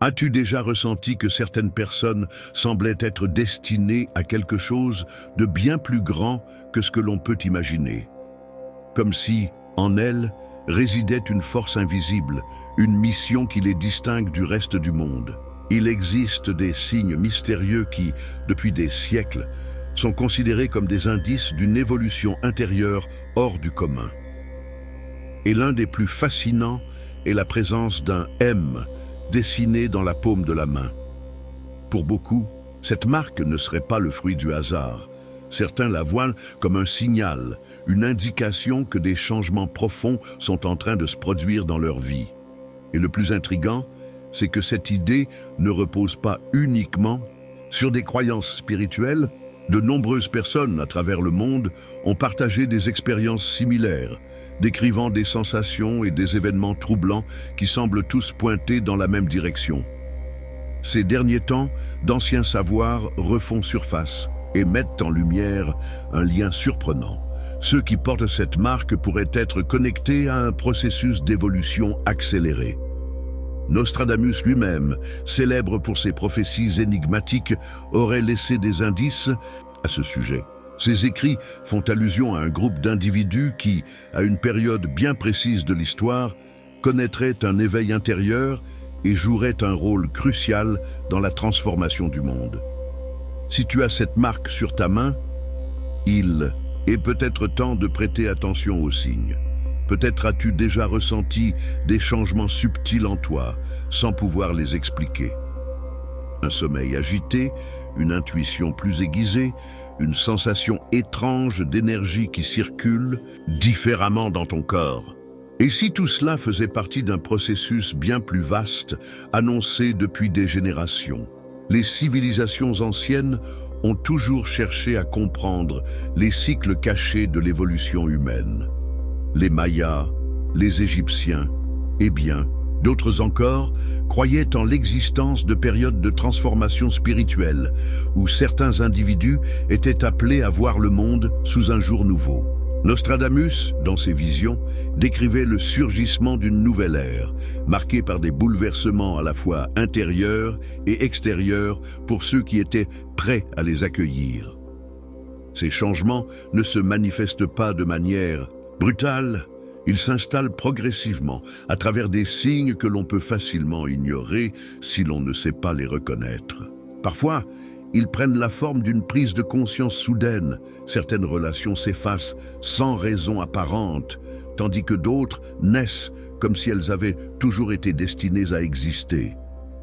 As-tu déjà ressenti que certaines personnes semblaient être destinées à quelque chose de bien plus grand que ce que l'on peut imaginer? Comme si, en elles, résidait une force invisible, une mission qui les distingue du reste du monde. Il existe des signes mystérieux qui, depuis des siècles, sont considérés comme des indices d'une évolution intérieure hors du commun. Et l'un des plus fascinants est la présence d'un M dessiné dans la paume de la main. Pour beaucoup, cette marque ne serait pas le fruit du hasard. Certains la voient comme un signal, une indication que des changements profonds sont en train de se produire dans leur vie. Et le plus intriguant, c'est que cette idée ne repose pas uniquement sur des croyances spirituelles. De nombreuses personnes à travers le monde ont partagé des expériences similaires, décrivant des sensations et des événements troublants qui semblent tous pointer dans la même direction. Ces derniers temps, d'anciens savoirs refont surface et mettent en lumière un lien surprenant. Ceux qui portent cette marque pourraient être connectés à un processus d'évolution accéléré. Nostradamus lui-même, célèbre pour ses prophéties énigmatiques, aurait laissé des indices à ce sujet. Ces écrits font allusion à un groupe d'individus qui, à une période bien précise de l'histoire, connaîtraient un éveil intérieur et joueraient un rôle crucial dans la transformation du monde. Si tu as cette marque sur ta main, il est peut-être temps de prêter attention aux signes. Peut-être as-tu déjà ressenti des changements subtils en toi, sans pouvoir les expliquer. Un sommeil agité, une intuition plus aiguisée, une sensation étrange d'énergie qui circule différemment dans ton corps. Et si tout cela faisait partie d'un processus bien plus vaste, annoncé depuis des générations? Les civilisations anciennes ont toujours cherché à comprendre les cycles cachés de l'évolution humaine. Les Mayas, les Égyptiens, et bien d'autres encore croyaient en l'existence de périodes de transformation spirituelle où certains individus étaient appelés à voir le monde sous un jour nouveau. Nostradamus, dans ses visions, décrivait le surgissement d'une nouvelle ère, marquée par des bouleversements à la fois intérieurs et extérieurs pour ceux qui étaient prêts à les accueillir. Ces changements ne se manifestent pas de manière brutale. Ils s'installent progressivement à travers des signes que l'on peut facilement ignorer si l'on ne sait pas les reconnaître. Parfois, ils prennent la forme d'une prise de conscience soudaine. Certaines relations s'effacent sans raison apparente, tandis que d'autres naissent comme si elles avaient toujours été destinées à exister.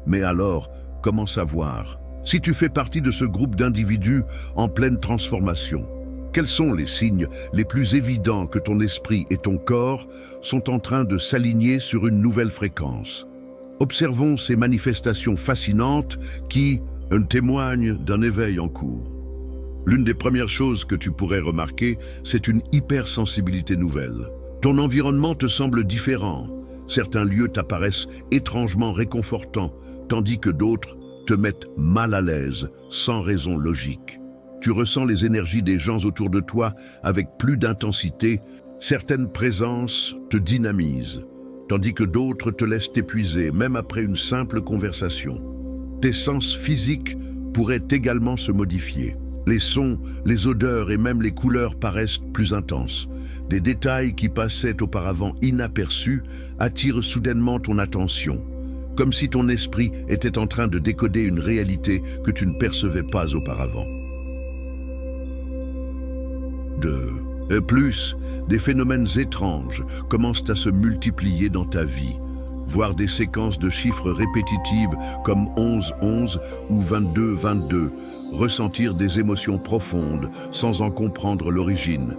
Mais alors, comment savoir? Si tu fais partie de ce groupe d'individus en pleine transformation, quels sont les signes les plus évidents que ton esprit et ton corps sont en train de s'aligner sur une nouvelle fréquence? Observons ces manifestations fascinantes qui témoignent d'un éveil en cours. L'une des premières choses que tu pourrais remarquer, c'est une hypersensibilité nouvelle. Ton environnement te semble différent. Certains lieux t'apparaissent étrangement réconfortants, tandis que d'autres te mettent mal à l'aise, sans raison logique. Tu ressens les énergies des gens autour de toi avec plus d'intensité. Certaines présences te dynamisent, tandis que d'autres te laissent t'épuiser, même après une simple conversation. Tes sens physiques pourraient également se modifier. Les sons, les odeurs et même les couleurs paraissent plus intenses. Des détails qui passaient auparavant inaperçus attirent soudainement ton attention, comme si ton esprit était en train de décoder une réalité que tu ne percevais pas auparavant. De plus, des phénomènes étranges commencent à se multiplier dans ta vie. Voir des séquences de chiffres répétitives comme 11-11 ou 22-22, ressentir des émotions profondes sans en comprendre l'origine,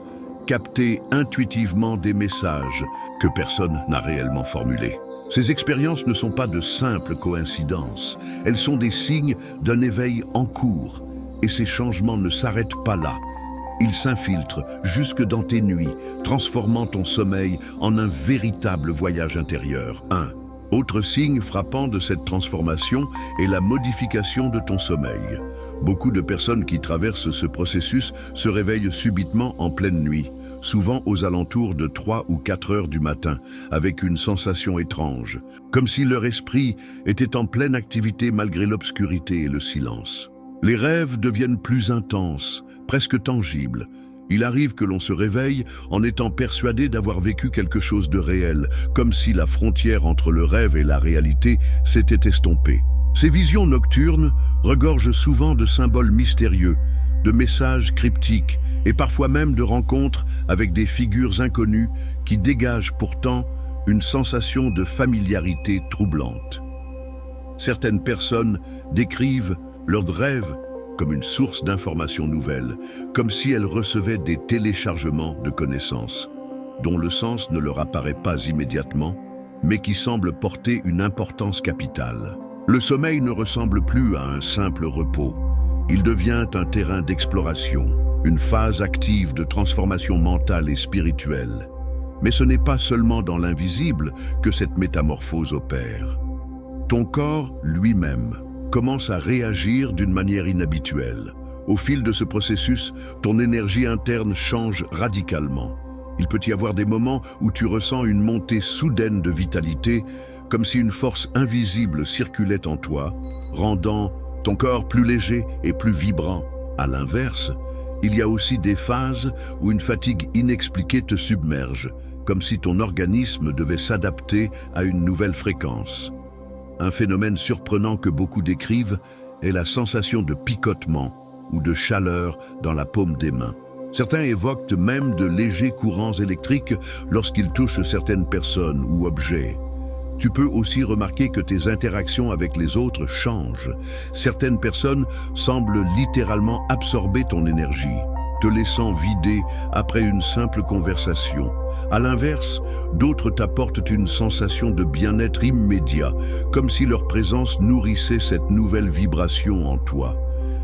capter intuitivement des messages que personne n'a réellement formulés. Ces expériences ne sont pas de simples coïncidences, elles sont des signes d'un éveil en cours, et ces changements ne s'arrêtent pas là. Ils s'infiltrent jusque dans tes nuits, transformant ton sommeil en un véritable voyage intérieur. Autre signe frappant de cette transformation est la modification de ton sommeil. Beaucoup de personnes qui traversent ce processus se réveillent subitement en pleine nuit, souvent aux alentours de 3 ou 4 heures du matin, avec une sensation étrange, comme si leur esprit était en pleine activité malgré l'obscurité et le silence. Les rêves deviennent plus intenses, presque tangibles. Il arrive que l'on se réveille en étant persuadé d'avoir vécu quelque chose de réel, comme si la frontière entre le rêve et la réalité s'était estompée. Ces visions nocturnes regorgent souvent de symboles mystérieux, de messages cryptiques et parfois même de rencontres avec des figures inconnues qui dégagent pourtant une sensation de familiarité troublante. Certaines personnes décrivent leurs rêves comme une source d'informations nouvelles, comme si elles recevaient des téléchargements de connaissances, dont le sens ne leur apparaît pas immédiatement, mais qui semblent porter une importance capitale. Le sommeil ne ressemble plus à un simple repos. Il devient un terrain d'exploration, une phase active de transformation mentale et spirituelle. Mais ce n'est pas seulement dans l'invisible que cette métamorphose opère. Ton corps lui-même commence à réagir d'une manière inhabituelle. Au fil de ce processus, ton énergie interne change radicalement. Il peut y avoir des moments où tu ressens une montée soudaine de vitalité, comme si une force invisible circulait en toi, rendant ton corps plus léger et plus vibrant. À l'inverse, il y a aussi des phases où une fatigue inexpliquée te submerge, comme si ton organisme devait s'adapter à une nouvelle fréquence. Un phénomène surprenant que beaucoup décrivent est la sensation de picotement ou de chaleur dans la paume des mains. Certains évoquent même de légers courants électriques lorsqu'ils touchent certaines personnes ou objets. Tu peux aussi remarquer que tes interactions avec les autres changent. Certaines personnes semblent littéralement absorber ton énergie, te laissant vider après une simple conversation. À l'inverse, d'autres t'apportent une sensation de bien-être immédiat, comme si leur présence nourrissait cette nouvelle vibration en toi.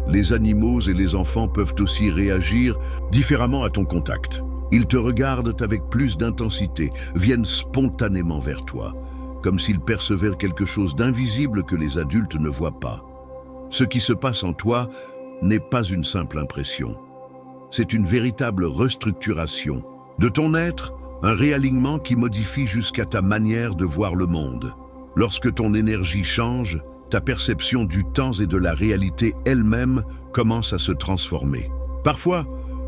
Les animaux et les enfants peuvent aussi réagir différemment à ton contact. Ils te regardent avec plus d'intensité, viennent spontanément vers toi, comme s'ils percevaient quelque chose d'invisible que les adultes ne voient pas. Ce qui se passe en toi n'est pas une simple impression. C'est une véritable restructuration de ton être, un réalignement qui modifie jusqu'à ta manière de voir le monde. Lorsque ton énergie change, ta perception du temps et de la réalité elle-même commence à se transformer. Parfois,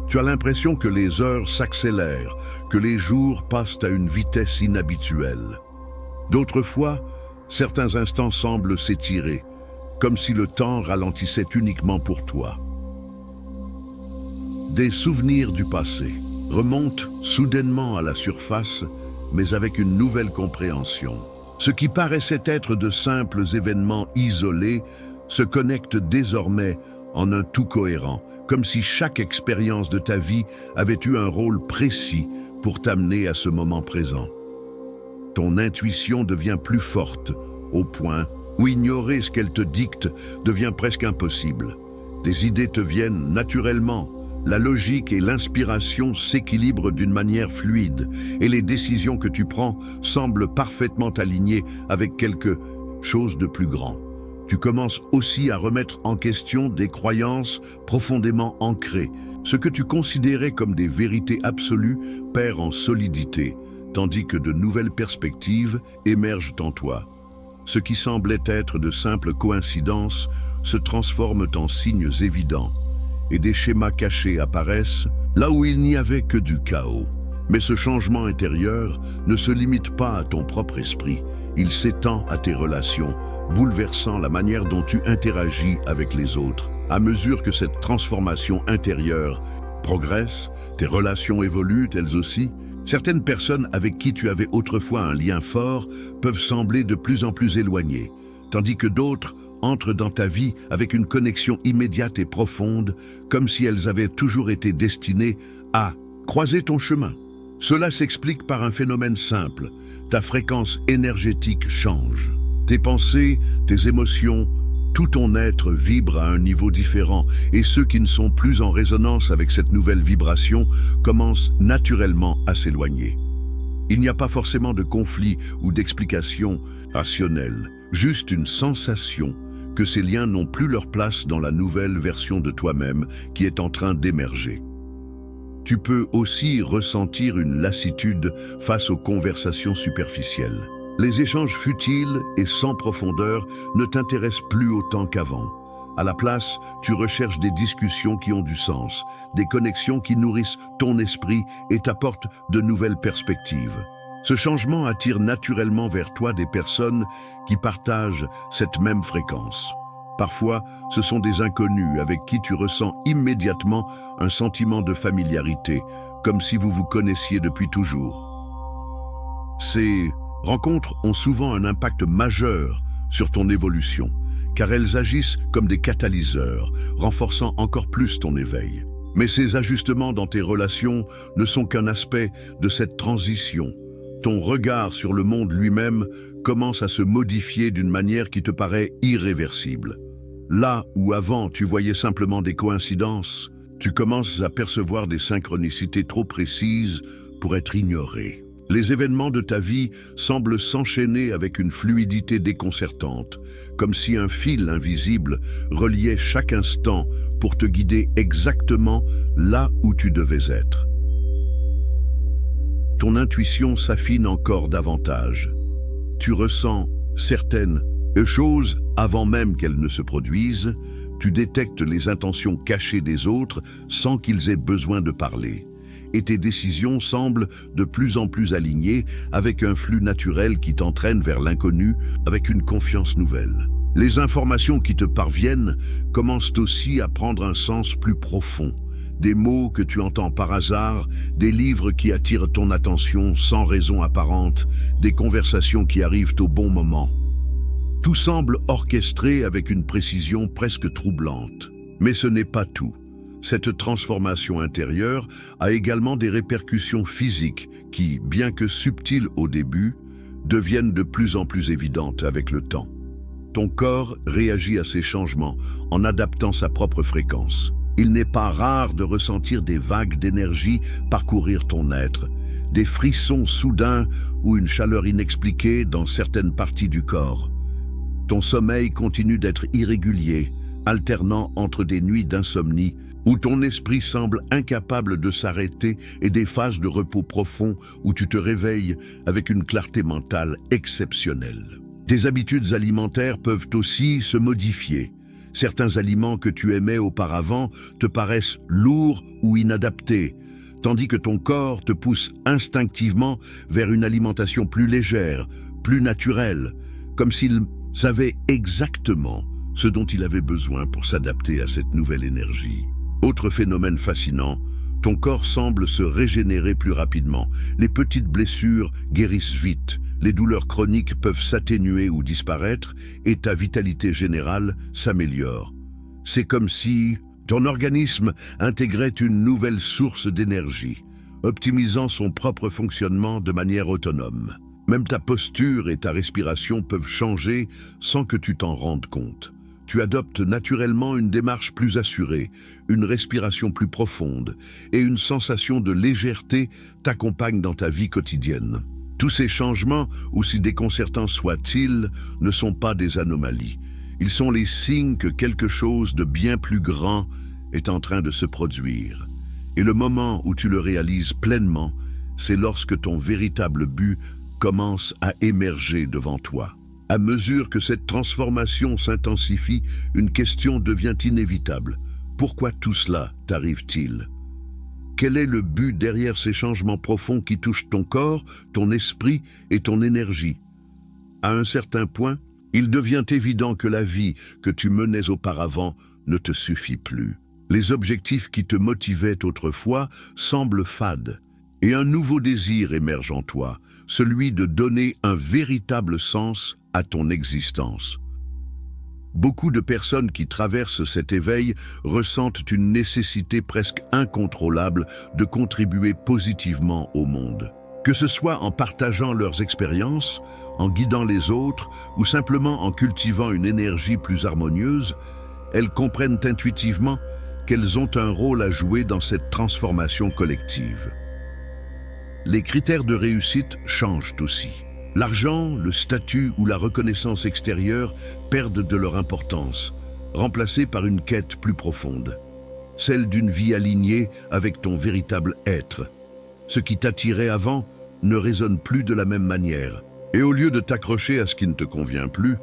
tu as l'impression que les heures s'accélèrent, que les jours passent à une vitesse inhabituelle. D'autres fois, certains instants semblent s'étirer, comme si le temps ralentissait uniquement pour toi. Des souvenirs du passé remontent soudainement à la surface, mais avec une nouvelle compréhension. Ce qui paraissait être de simples événements isolés se connecte désormais en un tout cohérent, comme si chaque expérience de ta vie avait eu un rôle précis pour t'amener à ce moment présent. Ton intuition devient plus forte, au point où ignorer ce qu'elle te dicte devient presque impossible. Des idées te viennent naturellement, la logique et l'inspiration s'équilibrent d'une manière fluide, et les décisions que tu prends semblent parfaitement alignées avec quelque chose de plus grand. Tu commences aussi à remettre en question des croyances profondément ancrées. Ce que tu considérais comme des vérités absolues perd en solidité, tandis que de nouvelles perspectives émergent en toi. Ce qui semblait être de simples coïncidences se transforment en signes évidents, et des schémas cachés apparaissent là où il n'y avait que du chaos. Mais ce changement intérieur ne se limite pas à ton propre esprit, il s'étend à tes relations, bouleversant la manière dont tu interagis avec les autres. À mesure que cette transformation intérieure progresse, tes relations évoluent elles aussi. Certaines personnes avec qui tu avais autrefois un lien fort peuvent sembler de plus en plus éloignées, tandis que d'autres entrent dans ta vie avec une connexion immédiate et profonde, comme si elles avaient toujours été destinées à croiser ton chemin. Cela s'explique par un phénomène simple. Ta fréquence énergétique change. Tes pensées, tes émotions, tout ton être vibre à un niveau différent, et ceux qui ne sont plus en résonance avec cette nouvelle vibration commencent naturellement à s'éloigner. Il n'y a pas forcément de conflit ou d'explication rationnelle, juste une sensation que ces liens n'ont plus leur place dans la nouvelle version de toi-même qui est en train d'émerger. Tu peux aussi ressentir une lassitude face aux conversations superficielles. Les échanges futiles et sans profondeur ne t'intéressent plus autant qu'avant. À la place, tu recherches des discussions qui ont du sens, des connexions qui nourrissent ton esprit et t'apportent de nouvelles perspectives. Ce changement attire naturellement vers toi des personnes qui partagent cette même fréquence. Parfois, ce sont des inconnus avec qui tu ressens immédiatement un sentiment de familiarité, comme si vous vous connaissiez depuis toujours. Ces rencontres ont souvent un impact majeur sur ton évolution, car elles agissent comme des catalyseurs, renforçant encore plus ton éveil. Mais ces ajustements dans tes relations ne sont qu'un aspect de cette transition. Ton regard sur le monde lui-même commence à se modifier d'une manière qui te paraît irréversible. Là où avant tu voyais simplement des coïncidences, tu commences à percevoir des synchronicités trop précises pour être ignorées. Les événements de ta vie semblent s'enchaîner avec une fluidité déconcertante, comme si un fil invisible reliait chaque instant pour te guider exactement là où tu devais être. Ton intuition s'affine encore davantage. Tu ressens certaines choses avant même qu'elles ne se produisent, tu détectes les intentions cachées des autres sans qu'ils aient besoin de parler. Et tes décisions semblent de plus en plus alignées avec un flux naturel qui t'entraîne vers l'inconnu avec une confiance nouvelle. Les informations qui te parviennent commencent aussi à prendre un sens plus profond. Des mots que tu entends par hasard, des livres qui attirent ton attention sans raison apparente, des conversations qui arrivent au bon moment. Tout semble orchestré avec une précision presque troublante. Mais ce n'est pas tout. Cette transformation intérieure a également des répercussions physiques qui, bien que subtiles au début, deviennent de plus en plus évidentes avec le temps. Ton corps réagit à ces changements en adaptant sa propre fréquence. Il n'est pas rare de ressentir des vagues d'énergie parcourir ton être, des frissons soudains ou une chaleur inexpliquée dans certaines parties du corps. Ton sommeil continue d'être irrégulier, alternant entre des nuits d'insomnie où ton esprit semble incapable de s'arrêter et des phases de repos profond où tu te réveilles avec une clarté mentale exceptionnelle. Tes habitudes alimentaires peuvent aussi se modifier. Certains aliments que tu aimais auparavant te paraissent lourds ou inadaptés, tandis que ton corps te pousse instinctivement vers une alimentation plus légère, plus naturelle, comme s'il savait exactement ce dont il avait besoin pour s'adapter à cette nouvelle énergie. Autre phénomène fascinant, ton corps semble se régénérer plus rapidement. Les petites blessures guérissent vite, les douleurs chroniques peuvent s'atténuer ou disparaître et ta vitalité générale s'améliore. C'est comme si ton organisme intégrait une nouvelle source d'énergie, optimisant son propre fonctionnement de manière autonome. Même ta posture et ta respiration peuvent changer sans que tu t'en rendes compte. Tu adoptes naturellement une démarche plus assurée, une respiration plus profonde et une sensation de légèreté t'accompagnent dans ta vie quotidienne. Tous ces changements, aussi déconcertants soient-ils, ne sont pas des anomalies. Ils sont les signes que quelque chose de bien plus grand est en train de se produire. Et le moment où tu le réalises pleinement, c'est lorsque ton véritable but commence à émerger devant toi. À mesure que cette transformation s'intensifie, une question devient inévitable. Pourquoi tout cela t'arrive-t-il? Quel est le but derrière ces changements profonds qui touchent ton corps, ton esprit et ton énergie? À un certain point, il devient évident que la vie que tu menais auparavant ne te suffit plus. Les objectifs qui te motivaient autrefois semblent fades, et un nouveau désir émerge en toi, celui de donner un véritable sens à ton existence. Beaucoup de personnes qui traversent cet éveil ressentent une nécessité presque incontrôlable de contribuer positivement au monde. Que ce soit en partageant leurs expériences, en guidant les autres ou simplement en cultivant une énergie plus harmonieuse, elles comprennent intuitivement qu'elles ont un rôle à jouer dans cette transformation collective. Les critères de réussite changent aussi. L'argent, le statut ou la reconnaissance extérieure perdent de leur importance, remplacés par une quête plus profonde, celle d'une vie alignée avec ton véritable être. Ce qui t'attirait avant ne résonne plus de la même manière, Et au lieu de t'accrocher à ce qui ne te convient plus,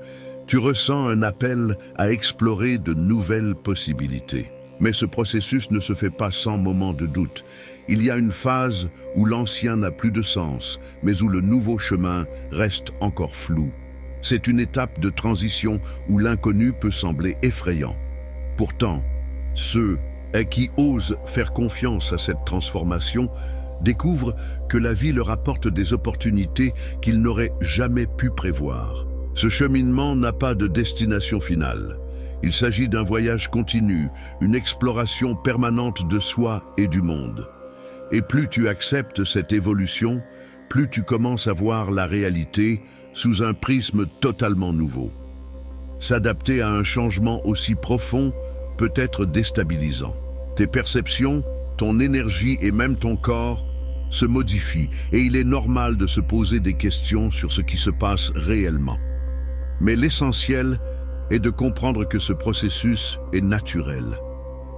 tu ressens un appel à explorer de nouvelles possibilités. Mais ce processus ne se fait pas sans moment de doute. Il y a une phase où l'ancien n'a plus de sens, mais où le nouveau chemin reste encore flou. C'est une étape de transition où l'inconnu peut sembler effrayant. Pourtant, ceux qui osent faire confiance à cette transformation découvrent que la vie leur apporte des opportunités qu'ils n'auraient jamais pu prévoir. Ce cheminement n'a pas de destination finale. Il s'agit d'un voyage continu, une exploration permanente de soi et du monde. Et plus tu acceptes cette évolution, plus tu commences à voir la réalité sous un prisme totalement nouveau. S'adapter à un changement aussi profond peut être déstabilisant. Tes perceptions, ton énergie et même ton corps se modifient et il est normal de se poser des questions sur ce qui se passe réellement. Mais l'essentiel est de comprendre que ce processus est naturel.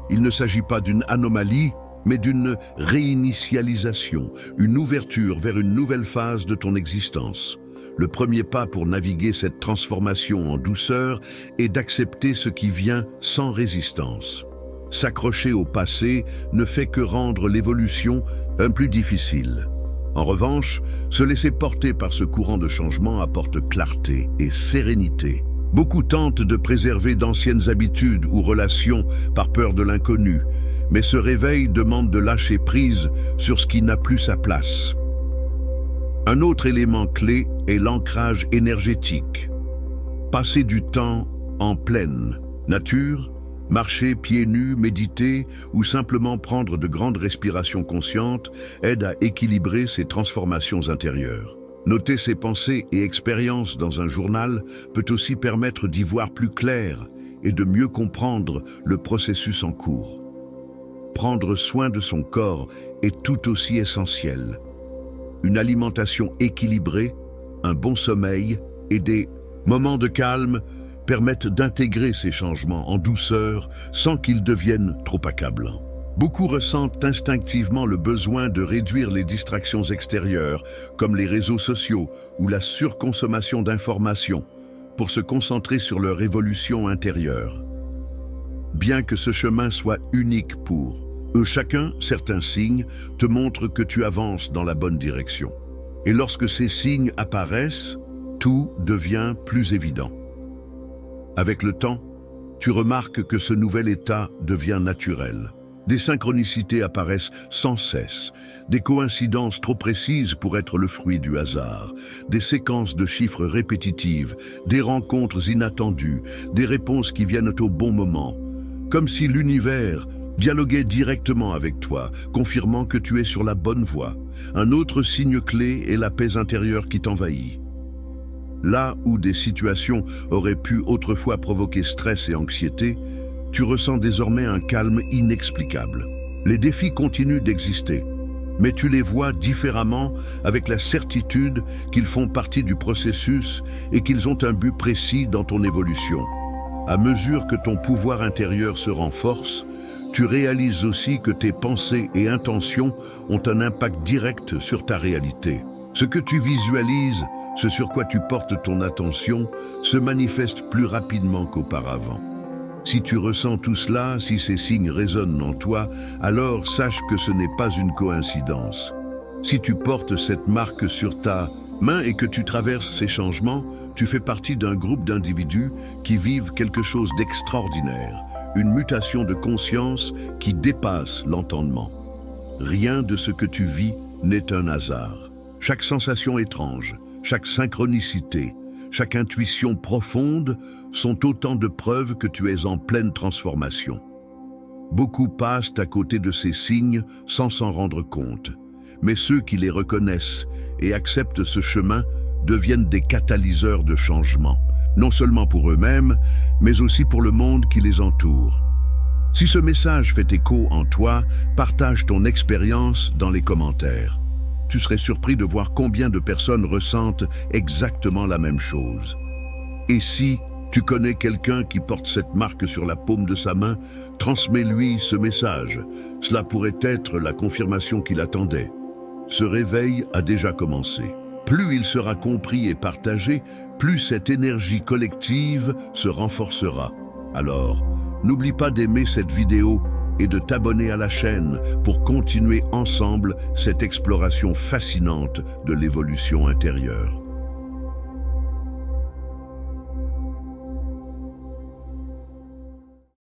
Il ne s'agit pas d'une anomalie, mais d'une réinitialisation, une ouverture vers une nouvelle phase de ton existence. Le premier pas pour naviguer cette transformation en douceur est d'accepter ce qui vient sans résistance. S'accrocher au passé ne fait que rendre l'évolution plus difficile. En revanche, se laisser porter par ce courant de changement apporte clarté et sérénité. Beaucoup tentent de préserver d'anciennes habitudes ou relations par peur de l'inconnu, mais ce réveil demande de lâcher prise sur ce qui n'a plus sa place. Un autre élément clé est l'ancrage énergétique. Passer du temps en pleine nature, marcher pieds nus, méditer ou simplement prendre de grandes respirations conscientes aide à équilibrer ces transformations intérieures. Noter ses pensées et expériences dans un journal peut aussi permettre d'y voir plus clair et de mieux comprendre le processus en cours. Prendre soin de son corps est tout aussi essentiel. Une alimentation équilibrée, un bon sommeil et des moments de calme permettent d'intégrer ces changements en douceur sans qu'ils deviennent trop accablants. Beaucoup ressentent instinctivement le besoin de réduire les distractions extérieures, comme les réseaux sociaux ou la surconsommation d'informations, pour se concentrer sur leur évolution intérieure. Bien que ce chemin soit unique pour eux chacun, certains signes te montrent que tu avances dans la bonne direction. Et lorsque ces signes apparaissent, tout devient plus évident. Avec le temps, tu remarques que ce nouvel état devient naturel. Des synchronicités apparaissent sans cesse, des coïncidences trop précises pour être le fruit du hasard, des séquences de chiffres répétitives, des rencontres inattendues, des réponses qui viennent au bon moment, comme si l'univers dialoguait directement avec toi, confirmant que tu es sur la bonne voie. Un autre signe clé est la paix intérieure qui t'envahit. Là où des situations auraient pu autrefois provoquer stress et anxiété, tu ressens désormais un calme inexplicable. Les défis continuent d'exister, mais tu les vois différemment avec la certitude qu'ils font partie du processus et qu'ils ont un but précis dans ton évolution. À mesure que ton pouvoir intérieur se renforce, tu réalises aussi que tes pensées et intentions ont un impact direct sur ta réalité. Ce que tu visualises, ce sur quoi tu portes ton attention, se manifeste plus rapidement qu'auparavant. Si tu ressens tout cela, si ces signes résonnent en toi, alors sache que ce n'est pas une coïncidence. Si tu portes cette marque sur ta main et que tu traverses ces changements, tu fais partie d'un groupe d'individus qui vivent quelque chose d'extraordinaire, une mutation de conscience qui dépasse l'entendement. Rien de ce que tu vis n'est un hasard. Chaque sensation étrange, chaque synchronicité, chaque intuition profonde sont autant de preuves que tu es en pleine transformation. Beaucoup passent à côté de ces signes sans s'en rendre compte, mais ceux qui les reconnaissent et acceptent ce chemin deviennent des catalyseurs de changement, non seulement pour eux-mêmes, mais aussi pour le monde qui les entoure. Si ce message fait écho en toi, partage ton expérience dans les commentaires. Tu serais surpris de voir combien de personnes ressentent exactement la même chose. Et si tu connais quelqu'un qui porte cette marque sur la paume de sa main, transmets-lui ce message. Cela pourrait être la confirmation qu'il attendait. Ce réveil a déjà commencé. Plus il sera compris et partagé, plus cette énergie collective se renforcera. Alors, n'oublie pas d'aimer cette vidéo et de t'abonner à la chaîne pour continuer ensemble cette exploration fascinante de l'évolution intérieure.